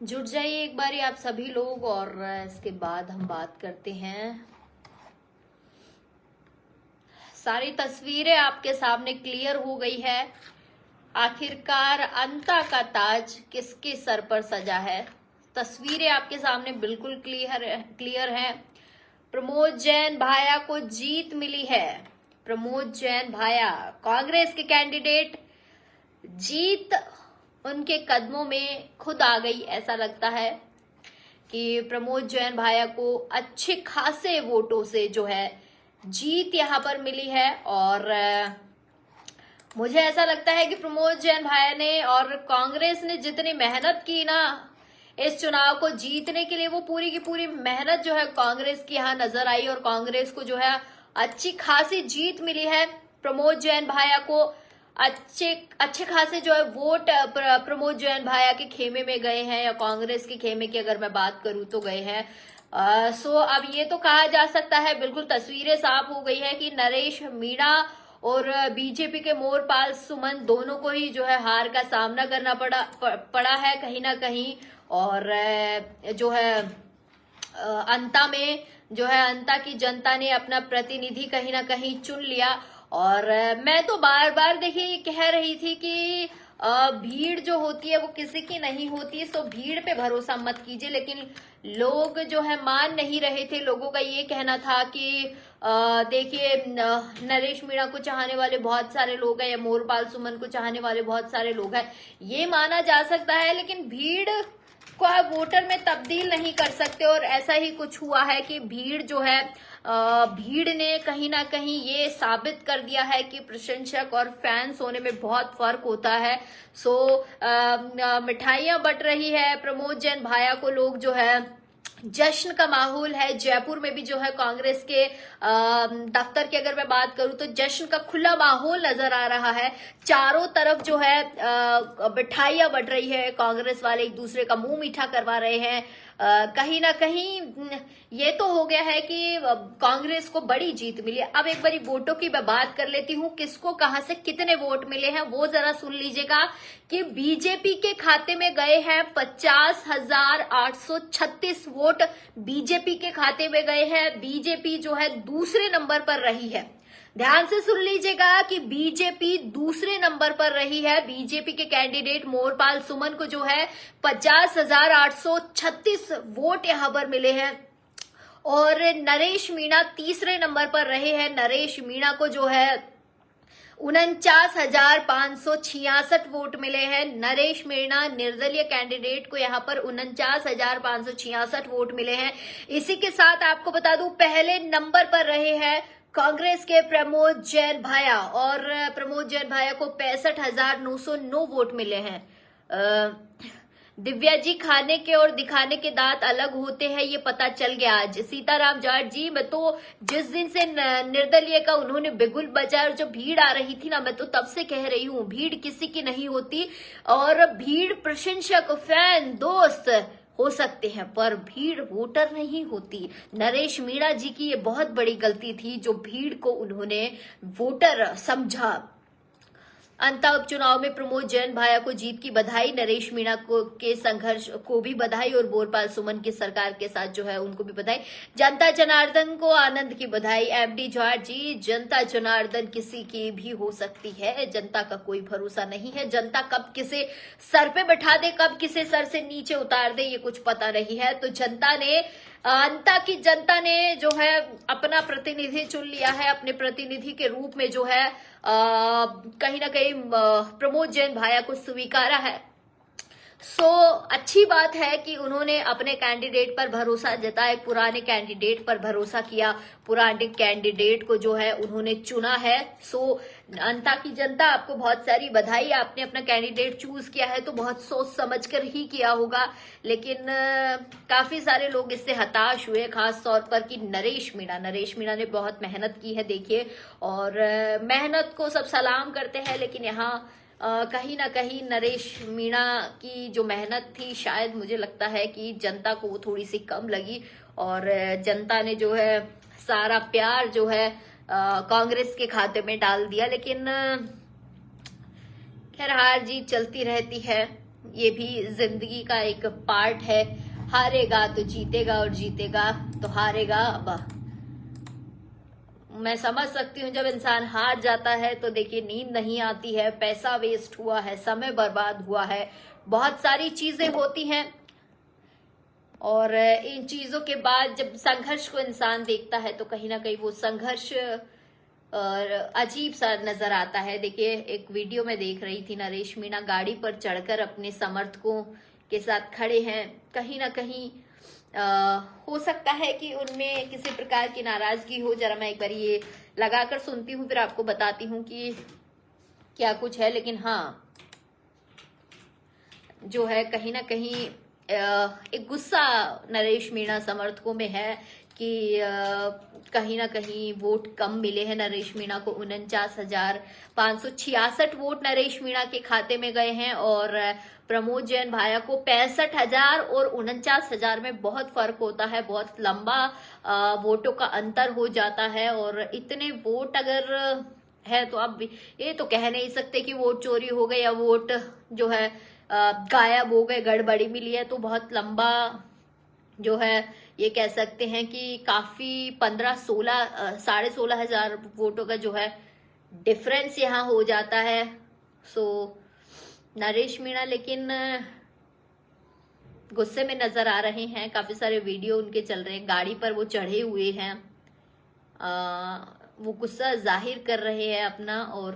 जुट जाइए एक बारी आप सभी लोग और इसके बाद हम बात करते हैं। सारी तस्वीरें आपके सामने क्लियर हो गई है। आखिरकार अंता का ताज किसके सर पर सजा है। तस्वीरें आपके सामने बिल्कुल क्लियर है। प्रमोद जैन भाया को जीत मिली है। प्रमोद जैन भाया कांग्रेस के कैंडिडेट, जीत उनके कदमों में खुद आ गई। ऐसा लगता है कि प्रमोद जैन भाया को अच्छे खासे वोटों से जो है जीत यहां पर मिली है। और मुझे ऐसा लगता है कि प्रमोद जैन भाया ने और कांग्रेस ने जितनी मेहनत की ना इस चुनाव को जीतने के लिए, वो पूरी की पूरी मेहनत जो है कांग्रेस की यहाँ नजर आई और कांग्रेस को जो है अच्छी खासी जीत मिली है। प्रमोद जैन भाया को अच्छे खासे जो है वोट प्रमोद जैन भाया के खेमे में गए हैं, या कांग्रेस के खेमे की अगर मैं बात करूं तो गए हैं। सो अब ये तो कहा जा सकता है, बिल्कुल तस्वीरें साफ हो गई है कि नरेश मीणा और बीजेपी के मोरपाल सुमन दोनों को ही जो है हार का सामना करना पड़ा है कहीं ना कहीं। और जो है अंता में जो है अंता की जनता ने अपना प्रतिनिधि कहीं ना कहीं चुन लिया। और मैं तो बार बार देखिए कह रही थी कि भीड़ जो होती है वो किसी की नहीं होती, सो भीड़ पे भरोसा मत कीजिए। लेकिन लोग जो है मान नहीं रहे थे। लोगों का ये कहना था कि देखिए नरेश मीणा को चाहने वाले बहुत सारे लोग हैं या मोरपाल सुमन को चाहने वाले बहुत सारे लोग हैं, ये माना जा सकता है। लेकिन भीड़ को आप वोटर में तब्दील नहीं कर सकते। और ऐसा ही कुछ हुआ है कि भीड़ जो है भीड़ ने कहीं ना कहीं ये साबित कर दिया है कि प्रशंसक और फैंस होने में बहुत फर्क होता है। सो मिठाइयां बट रही है प्रमोद जैन भाया को, लोग जो है जश्न का माहौल है। जयपुर में भी जो है कांग्रेस के दफ्तर की अगर मैं बात करूं तो जश्न का खुला माहौल नजर आ रहा है। चारों तरफ जो है मिठाइयां बट रही है। कांग्रेस वाले एक दूसरे का मुंह मीठा करवा रहे हैं। कहीं ना कहीं ये तो हो गया है कि कांग्रेस को बड़ी जीत मिली। अब एक बारी वोटों की मैं बात कर लेती हूँ, किसको कहां से कितने वोट मिले हैं वो जरा सुन लीजिएगा। कि बीजेपी के खाते में गए हैं 50,836 वोट बीजेपी के खाते में गए हैं। बीजेपी जो है दूसरे नंबर पर रही है। ध्यान से सुन लीजिएगा कि बीजेपी दूसरे नंबर पर रही है। बीजेपी के कैंडिडेट मोरपाल सुमन को जो है 50,836 वोट यहां पर मिले हैं। और नरेश मीणा तीसरे नंबर पर रहे हैं। नरेश मीणा को जो है 49,566 वोट मिले हैं। नरेश मीणा निर्दलीय कैंडिडेट को यहां पर 49,566 वोट मिले हैं। इसी के साथ आपको बता दूं पहले नंबर पर रहे हैं कांग्रेस के प्रमोद जैन भाया, और प्रमोद जैन भाया को 65,909 वोट मिले हैं। दिव्या जी, खाने के और दिखाने के दांत अलग होते हैं ये पता चल गया आज। सीताराम जाट जी, मैं तो जिस दिन से निर्दलीय का उन्होंने बिगुल बजाया और जब भीड़ आ रही थी ना, मैं तो तब से कह रही हूं भीड़ किसी की नहीं होती। और भीड़ प्रशंसक, फैन, दोस्त हो सकते हैं पर भीड़ वोटर नहीं होती। नरेश मीणा जी की ये बहुत बड़ी गलती थी जो भीड़ को उन्होंने वोटर समझा। अंता उपचुनाव में प्रमोद जैन भाया को जीत की बधाई। नरेश मीणा को के संघर्ष को भी बधाई और मोरपाल सुमन की सरकार के साथ जो है उनको भी बधाई। जनता जनार्दन को आनंद की बधाई। एमडी जाट जी, जनता जनार्दन किसी की भी हो सकती है, जनता का कोई भरोसा नहीं है। जनता कब किसे सर पे बैठा दे, कब किसे सर से नीचे उतार दे, ये कुछ पता नहीं है। तो जनता ने अंता की जनता ने जो है अपना प्रतिनिधि चुन लिया है। अपने प्रतिनिधि के रूप में जो है कहीं ना कहीं प्रमोद जैन भाया को स्वीकारा है। सो अच्छी बात है कि उन्होंने अपने कैंडिडेट पर भरोसा जताया, पुराने कैंडिडेट पर भरोसा किया, पुराने कैंडिडेट को जो है उन्होंने चुना है। सो अंता की जनता, आपको बहुत सारी बधाई। आपने अपना कैंडिडेट चूज किया है तो बहुत सोच समझ कर ही किया होगा। लेकिन काफी सारे लोग इससे हताश हुए, खास तौर पर कि नरेश मीणा ने बहुत मेहनत की है देखिए। और मेहनत को सब सलाम करते हैं, लेकिन यहाँ कहीं ना कहीं नरेश मीणा की जो मेहनत थी शायद मुझे लगता है कि जनता को वो थोड़ी सी कम लगी। और जनता ने जो है सारा प्यार जो है कांग्रेस के खाते में डाल दिया। लेकिन खैर हार जीत चलती रहती है। ये भी जिंदगी का एक पार्ट है। हारेगा तो जीतेगा और जीतेगा तो हारेगा। अब मैं समझ सकती हूँ जब इंसान हार जाता है तो देखिए नींद नहीं आती है, पैसा वेस्ट हुआ है, समय बर्बाद हुआ है, बहुत सारी चीजें होती हैं। और इन चीजों के बाद जब संघर्ष को इंसान देखता है तो कहीं ना कहीं वो संघर्ष अजीब सा नजर आता है। देखिए एक वीडियो में देख रही थी, नरेश मीणा गाड़ी पर चढ़कर अपने समर्थकों के साथ खड़े हैं। कहीं ना कहीं हो सकता है कि उनमें किसी प्रकार की नाराजगी हो। जरा मैं एक बार ये लगाकर सुनती हूँ, फिर आपको बताती हूँ कि क्या कुछ है। लेकिन हाँ, जो है कहीं ना कहीं एक गुस्सा नरेश मीणा समर्थकों में है कि कहीं ना कहीं वोट कम मिले हैं नरेश मीणा को। 49,566 वोट नरेश मीणा के खाते में गए हैं और प्रमोद जैन भाया को 65,000 और 49,000 में बहुत फर्क होता है, बहुत लंबा वोटों का अंतर हो जाता है। और इतने वोट अगर है तो अब ये तो कह नहीं सकते कि वोट चोरी हो गए या वोट जो है गायब हो गए, गड़बड़ी मिली है। तो बहुत लंबा जो है ये कह सकते हैं कि काफी 16,000 वोटों का जो है डिफरेंस यहाँ हो जाता है। सो नरेश मीणा लेकिन गुस्से में नजर आ रहे हैं। काफी सारे वीडियो उनके चल रहे हैं, गाड़ी पर वो चढ़े हुए हैं, वो गुस्सा जाहिर कर रहे हैं अपना। और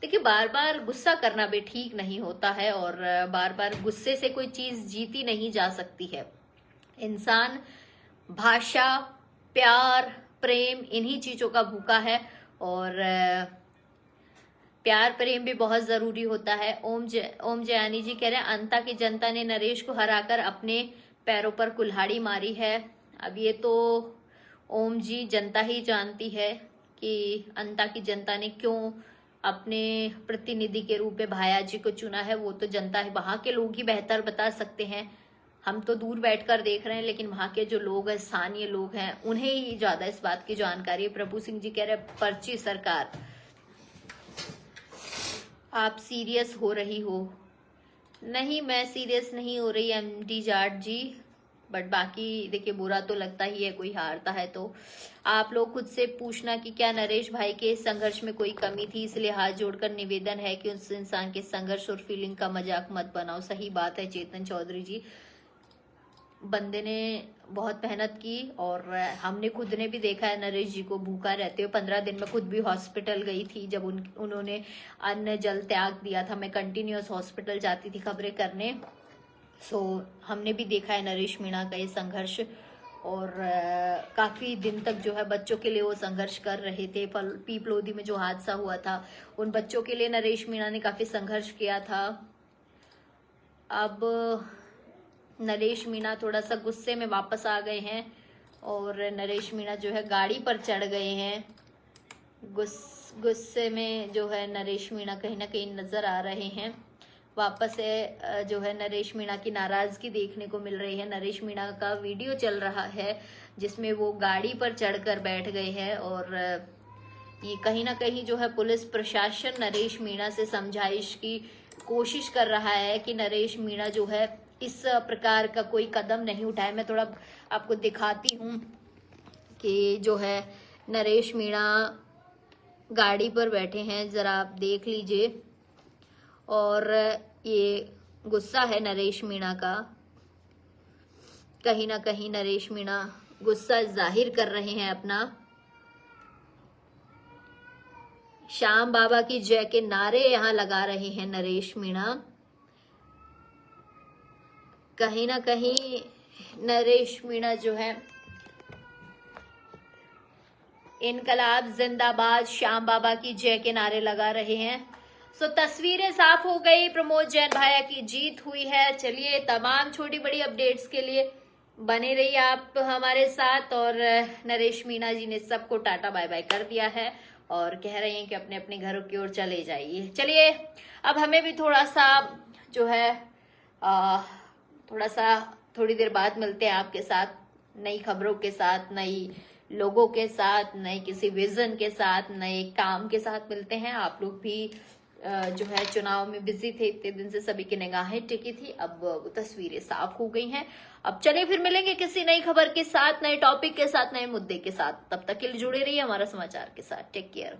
देखिए बार बार गुस्सा करना भी ठीक नहीं होता है और बार बार गुस्से से कोई चीज जीती नहीं जा सकती है। इंसान भाषा, प्यार, प्रेम इन्हीं चीजों का भूखा है और प्यार प्रेम भी बहुत जरूरी होता है। ओम जयानी जी कह रहे हैं अंता की जनता ने नरेश को हराकर अपने पैरों पर कुल्हाड़ी मारी है। अब ये तो ओम जी जनता ही जानती है कि अंता की जनता ने क्यों अपने प्रतिनिधि के रूप में भाया जी को चुना है। वो तो जनता है, वहां के लोग ही बेहतर बता सकते हैं। हम तो दूर बैठकर देख रहे हैं, लेकिन वहां के जो लोग हैं, स्थानीय लोग हैं, उन्हें ही ज्यादा इस बात की जानकारी है। प्रभु सिंह जी कह रहे हैं पर्ची सरकार, आप सीरियस हो रही हो? नहीं, मैं सीरियस नहीं हो रही एमडी जाट जी, बट बाकी देखिए बुरा तो लगता ही है कोई हारता है तो। आप लोग खुद से पूछना कि क्या नरेश भाई के संघर्ष में कोई कमी थी, इसलिए हाथ जोड़कर निवेदन है कि उस इंसान के संघर्ष और फीलिंग का मजाक मत बनाओ। सही बात है चेतन चौधरी जी, बंदे ने बहुत मेहनत की और हमने खुद ने भी देखा है नरेश जी को भूखा रहते हुए। 15 दिन में खुद भी हॉस्पिटल गई थी जब उन्होंने अन्न जल त्याग दिया था। मैं कंटिन्यूअस हॉस्पिटल जाती थी खबरें करने। सो हमने भी देखा है नरेश मीणा का ये संघर्ष और काफी दिन तक जो है बच्चों के लिए वो संघर्ष कर रहे थे। पीपलोदी में जो हादसा हुआ था उन बच्चों के लिए नरेश मीणा ने काफी संघर्ष किया था। अब नरेश मीणा थोड़ा सा गुस्से में वापस आ गए हैं और नरेश मीणा जो है गाड़ी पर चढ़ गए हैं। गुस्से में जो है नरेश मीणा कहीं ना कहीं नजर आ रहे हैं। वापस है जो है नरेश मीणा की नाराजगी देखने को मिल रही है। नरेश मीणा का वीडियो चल रहा है जिसमें वो गाड़ी पर चढ़कर बैठ गए हैं और ये कहीं ना कहीं जो है पुलिस प्रशासन नरेश मीणा से समझाइश की कोशिश कर रहा है कि नरेश मीणा जो है इस प्रकार का कोई कदम नहीं उठाए। मैं थोड़ा आपको दिखाती हूँ कि जो है नरेश मीणा गाड़ी पर बैठे हैं, जरा आप देख लीजिए। और ये गुस्सा है नरेश मीणा का, कहीं ना कहीं नरेश मीणा गुस्सा जाहिर कर रहे हैं अपना। श्याम बाबा की जय के नारे यहाँ लगा रहे हैं नरेश मीणा। कहीं ना कहीं नरेश मीणा जो है इनकलाब जिंदाबाद, श्याम बाबा की जय के नारे लगा रहे हैं। सो तस्वीरें साफ हो गई, प्रमोद जैन भाया की जीत हुई है। चलिए तमाम छोटी बड़ी अपडेट्स के लिए बने रहिए आप हमारे साथ। और नरेश मीणा जी ने सबको टाटा बाय बाय कर दिया है और कह रहे हैं कि अपने अपने घरों की ओर चले जाइए। चलिए अब हमें भी थोड़ा सा जो है थोड़ी देर बाद मिलते हैं आपके साथ नई खबरों के साथ, नई लोगों के साथ, नए किसी विजन के साथ, नए काम के साथ मिलते हैं। आप लोग भी जो है चुनाव में बिजी थे, इतने दिन से सभी की निगाहें टिकी थी। अब वो तस्वीरें साफ हो गई हैं। अब चलिए फिर मिलेंगे किसी नई खबर के साथ, नए टॉपिक के साथ, नए मुद्दे के साथ। तब तक के लिए जुड़े रहिए हमारा समाचार के साथ। Take care.